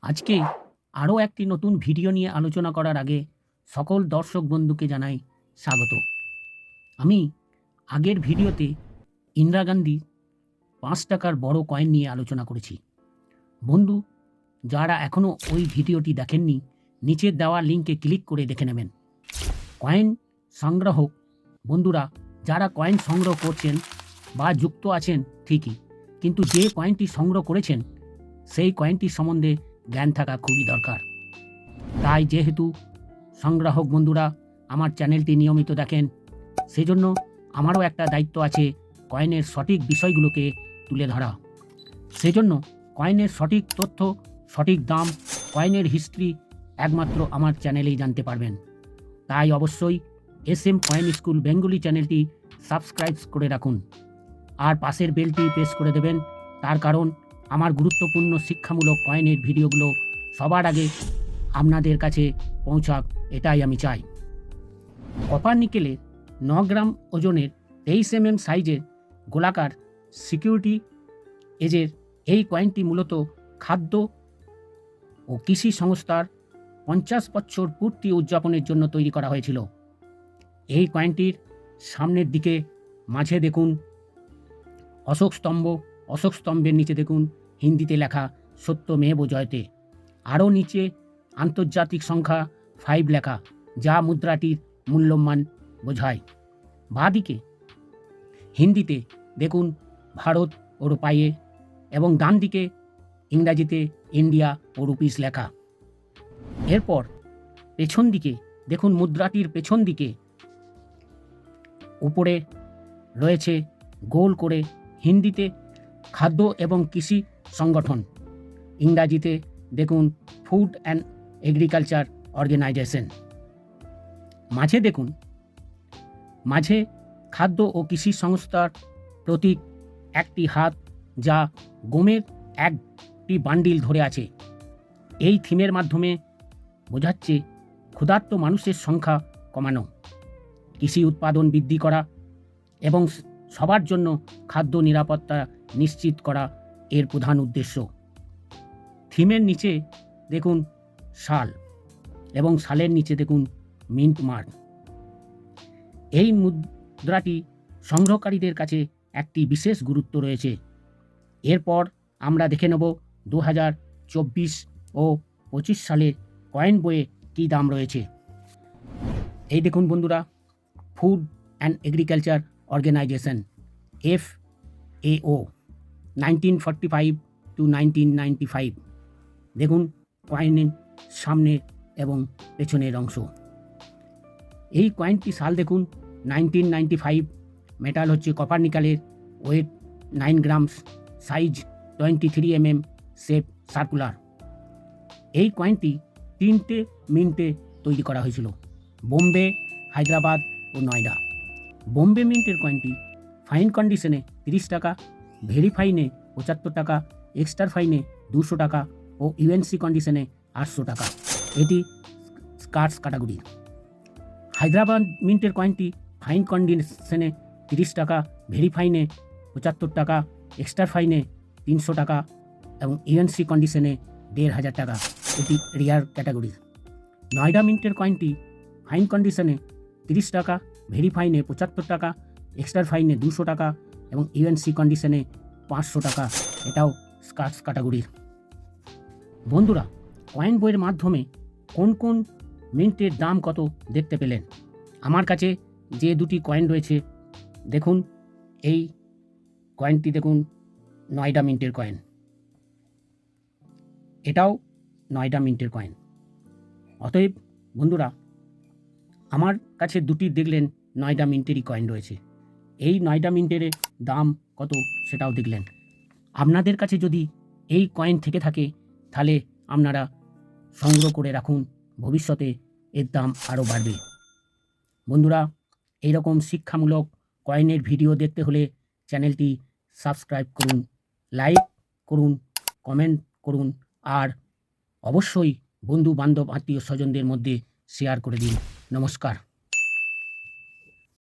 আজকে আরও একটি নতুন ভিডিও নিয়ে আলোচনা করার আগে সকল দর্শক বন্ধুকে জানাই স্বাগত। আমি আগের ভিডিওতে ইন্দিরা গান্ধী ৫ টাকার বড় কয়েন নিয়ে আলোচনা করেছি। বন্ধু যারা এখনও ওই ভিডিওটি দেখেননি, নিচের দেওয়া লিঙ্কে ক্লিক করে দেখে নেবেন। কয়েন সংগ্রাহক বন্ধুরা যারা কয়েন সংগ্রহ করছেন বা যুক্ত আছেন ঠিকই, কিন্তু যে কয়েনটি সংগ্রহ করেছেন সেই কয়েনটির সম্বন্ধে জ্ঞান থাকা খুবই দরকার। তাই যেহেতু সংগ্রাহক বন্ধুরা আমার চ্যানেলটি নিয়মিত দেখেন, সেজন্য আমারও একটা দায়িত্ব আছে কয়েনের সঠিক বিষয়গুলোকে তুলে ধরা। সেজন্য কয়েনের সঠিক তথ্য, সঠিক দাম, কয়েনের হিস্ট্রি একমাত্র আমার চ্যানেলেই জানতে পারবেন। তাই অবশ্যই SM কয়েন স্কুল বেঙ্গলি চ্যানেলটি সাবস্ক্রাইব করে রাখুন আর পাশের বেলটি প্রেস করে দেবেন। তার কারণ আমার গুরুত্বপূর্ণ শিক্ষামূলক কয়েনের ভিডিওগুলো সবার আগে আপনাদের কাছে পৌঁছাক, এটাই আমি চাই। কপার নিকেলের 9 গ্রাম ওজনের 23 mm সাইজের গোলাকার সিকিউরিটি এজের এই কয়েনটি মূলত খাদ্য ও কৃষি সংস্থার 50 বছর পূর্তি উদযাপনের জন্য তৈরি করা হয়েছিল। এই কয়েনটির সামনের দিকে মাঝে দেখুন অশোক স্তম্ভ, অশোক স্তম্ভের নিচে দেখুন হিন্দিতে লেখা সত্যমেব জয়তে, আরও নিচে আন্তর্জাতিক সংখ্যা 5 লেখা, যা মুদ্রাটির মূল্যমান বোঝায়। বাঁদিকে হিন্দিতে দেখুন ভারত ও রুপাইয়ে এবং ডান দিকে ইংরাজিতে ইন্ডিয়া ও রুপিস লেখা। এরপর পেছন দিকে দেখুন মুদ্রাটির পেছন দিকে উপরে রয়েছে গোল করে হিন্দিতে খাদ্য এবং কৃষি সংগঠন, ইংরাজিতে দেখুন ফুড অ্যান্ড এগ্রিকালচার অর্গানাইজেশন। মাঝে দেখুন মাঝে খাদ্য ও কৃষি সংস্থার প্রতীক একটি হাত যা গমের একটি বান্ডিল ধরে আছে। এই থিমের মাধ্যমে বোঝাচ্ছে ক্ষুধার্ত মানুষের সংখ্যা কমানো, কৃষি উৎপাদন বৃদ্ধি করা এবং সবার জন্য খাদ্য নিরাপত্তা নিশ্চিত করা এর প্রধান উদ্দেশ্য। থিমের নিচে দেখুন সাল এবং সালের নিচে দেখুন মিন্ট মার্ক। এই মুদ্রাটি সংগ্রহকারীদের কাছে একটি বিশেষ গুরুত্ব রয়েছে। এরপর আমরা দেখে নেব 2024 ও 25 সালের কয়েন বইয়ে কী দাম রয়েছে। এই দেখুন বন্ধুরা, Food and Agriculture Organization FAO 1945 to 1995। দেখুন কয়েনের সামনের এবং পেছনের অংশ। এই কয়েনটি সাল দেখুন 1995, মেটাল হচ্ছে কপার নিকেলের, weight 9 grams, size 23 mm, shape circular. এই কয়েনটি 3টে মিন্টে তৈরি করা হয়েছিল, বোম্বে, হায়দ্রাবাদ ও নয়ডা। বোম্বে মিন্টের কয়েনটি ফাইন কন্ডিশনে 30 টাকা, ভেরি ফাইনে 75 টাকা, এক্সট্রা ফাইনে 200 টাকা ও UNC কন্ডিশনে 800 টাকা। এটি স্কার্টস ক্যাটাগরি। হায়দ্রাবাদ মিন্টের কয়েনটি ফাইন কন্ডিশনে 30 টাকা, ভেরি ফাইনে 75 টাকা, এক্সট্রা ফাইনে 300 টাকা এবং UNC কন্ডিশনে 1500 টাকা। এটি রেয়ার ক্যাটাগরি। নয়ডা মিন্টের কয়েনটি ফাইন কন্ডিশনে 30 টাকা, ভেরি ফাইনে 75 টাকা, এক্সট্রা ফাইনে 200 টাকা এবং UNC কন্ডিশনে 500 টাকা। এটাও স্কার্টস ক্যাটাগরির। বন্ধুরা, কয়েন বইয়ের মাধ্যমে কোন কোন মিন্টের দাম কত দেখতে পেলেন। আমার কাছে যে দুটি কয়েন রয়েছে দেখুন, এই কয়েনটি দেখুন নয়ডা মিন্টের কয়েন, এটাও নয়ডা মিন্টের কয়েন। অতএব বন্ধুরা, আমার কাছে দুটি দেখলেন নয়ডা মিন্টেরই কয়েন রয়েছে। এই নয়ডা মিন্টের দাম কত সেটাও দেখলেন। আপনাদের কাছে যদি এই কয়েন থেকে থাকে তাহলে আপনারা সংগ্রহ করে রাখুন, ভবিষ্যতে এর দাম আরও বাড়বে। বন্ধুরা, এইরকম শিক্ষামূলক কয়েনের ভিডিও দেখতে হলে চ্যানেলটি সাবস্ক্রাইব করুন, লাইক করুন, কমেন্ট করুন আর অবশ্যই বন্ধু বান্ধব আত্মীয় স্বজনদের মধ্যে শেয়ার করে দিন। নমস্কার।